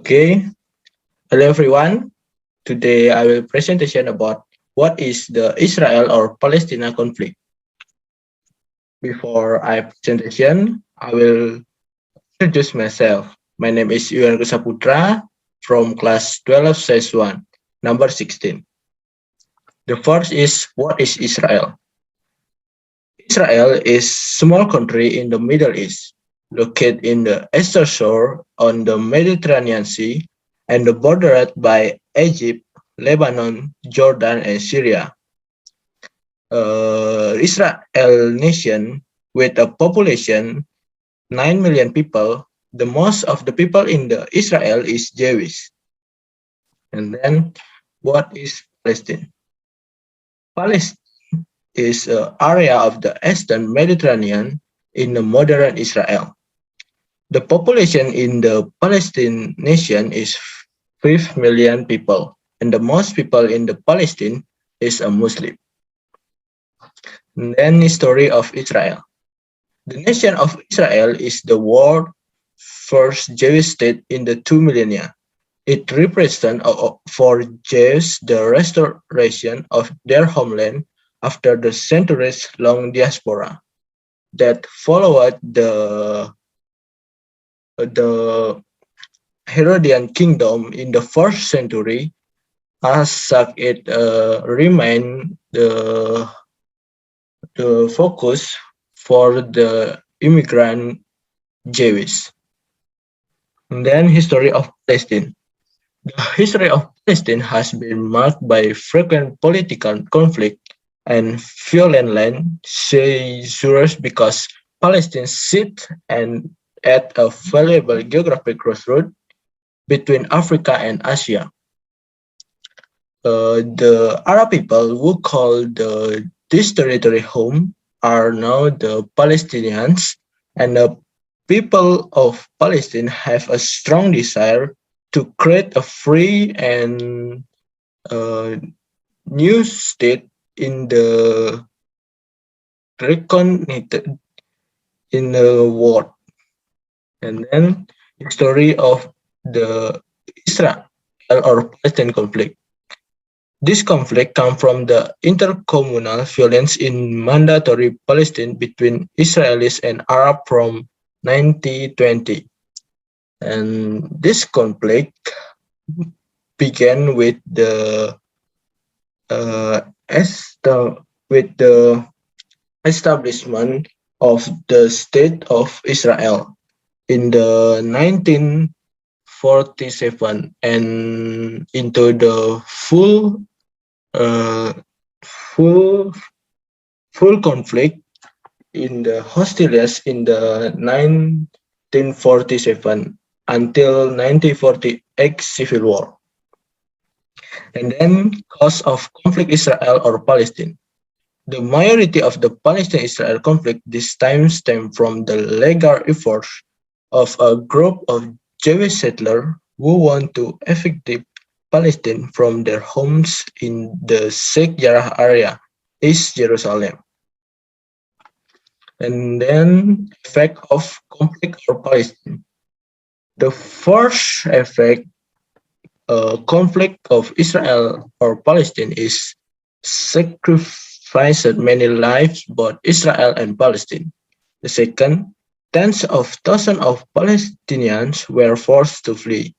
Okay, hello everyone. Today I will presentation about what is the Israel or Palestina conflict. Before I presentation, I will introduce myself. My name is Yuan Kusaputra from class 12 size 1, number 16. The first is what is Israel? Israel is small country in the Middle East, located in the eastern shore on the Mediterranean Sea and bordered by Egypt, Lebanon, Jordan, and Syria. Israel nation with a population 9 million people. The most of the people in the Israel is Jewish. And then, what is Palestine? Palestine is an area of the eastern Mediterranean in the modern Israel. The population in the Palestine nation is 5 million people, and the most people in the Palestine is a Muslim. And then history of Israel. The nation of Israel is the world's first Jewish state in the 2 millennia. It represents for Jews the restoration of their homeland after the centuries-long diaspora that followed the Herodian kingdom in the first century. As such, it remained the focus for the immigrant Jews. And then history of Palestine. The history of Palestine has been marked by frequent political conflict and violent land seizures because Palestine sits at a valuable geographic crossroad between Africa and Asia. The Arab people who call this territory home are now the Palestinians, and the people of Palestine have a strong desire to create a free and uh, new state in the reconnected in the world. And then history of the Israel or Palestine conflict. This conflict comes from the intercommunal violence in mandatory Palestine between Israelis and Arab from 1920. And this conflict began with uh, with the establishment of the State of Israel in the 1947 and into the uh, full full conflict in the hostilities in the 1947 until 1948 civil war. And then cause of conflict Israel or Palestine. The majority of the Palestine-Israel conflict this time stem from the legal efforts of a group of Jewish settlers who want to evict Palestine from their homes in the Sheikh Jarrah area, East Jerusalem. And then effect of conflict or Palestine. The first effect conflict of Israel or Palestine is sacrificed many lives, both Israel and Palestine. The second, tens of thousands of Palestinians were forced to flee.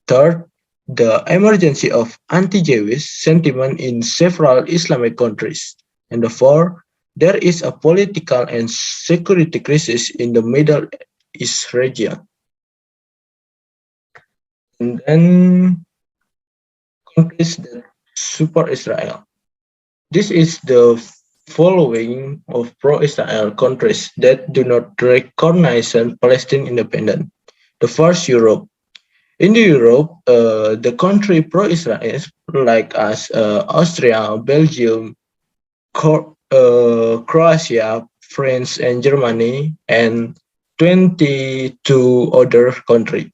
Third, the emergency of anti-Jewish sentiment in several Islamic countries. And the fourth, there is a political and security crisis in the Middle East region. And then countries that support Israel. This is the following of pro-Israel countries that do not recognize Palestine independence. The first, Europe. In the Europe, the country pro-Israel like us, Austria, Belgium, Croatia, France, and Germany, and 22 other countries.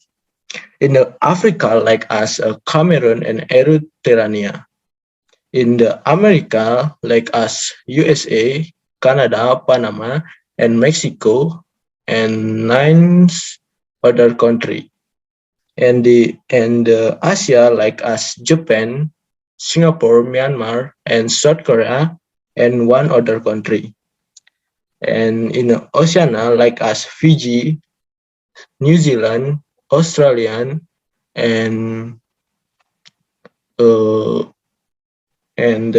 In Africa, like us, Cameroon and Eritrea. In the America, like us, USA, Canada, Panama, and Mexico, and 9 other countries. and Asia like as Japan, Singapore, Myanmar, and South Korea, and one other country. And in Oceania like as Fiji, New Zealand, Australian, and uh, and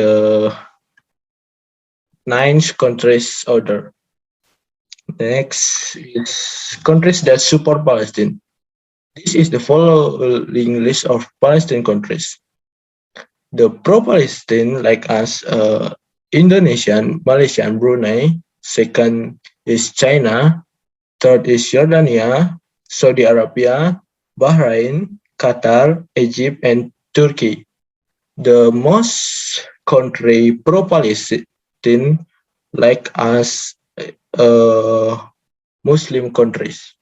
nine countries other. Next is countries that support Palestine. This is the following list of Palestine countries. The pro-Palestine like us, Indonesian, Malaysia, and Brunei. Second is China. Third is Jordania, Saudi Arabia, Bahrain, Qatar, Egypt, and Turkey. The most country pro-Palestine like us, Muslim countries.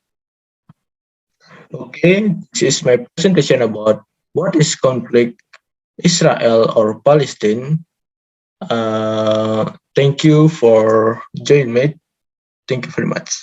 Okay, this is my presentation about what is conflict, Israel or Palestine. Thank you for joining me. Thank you very much.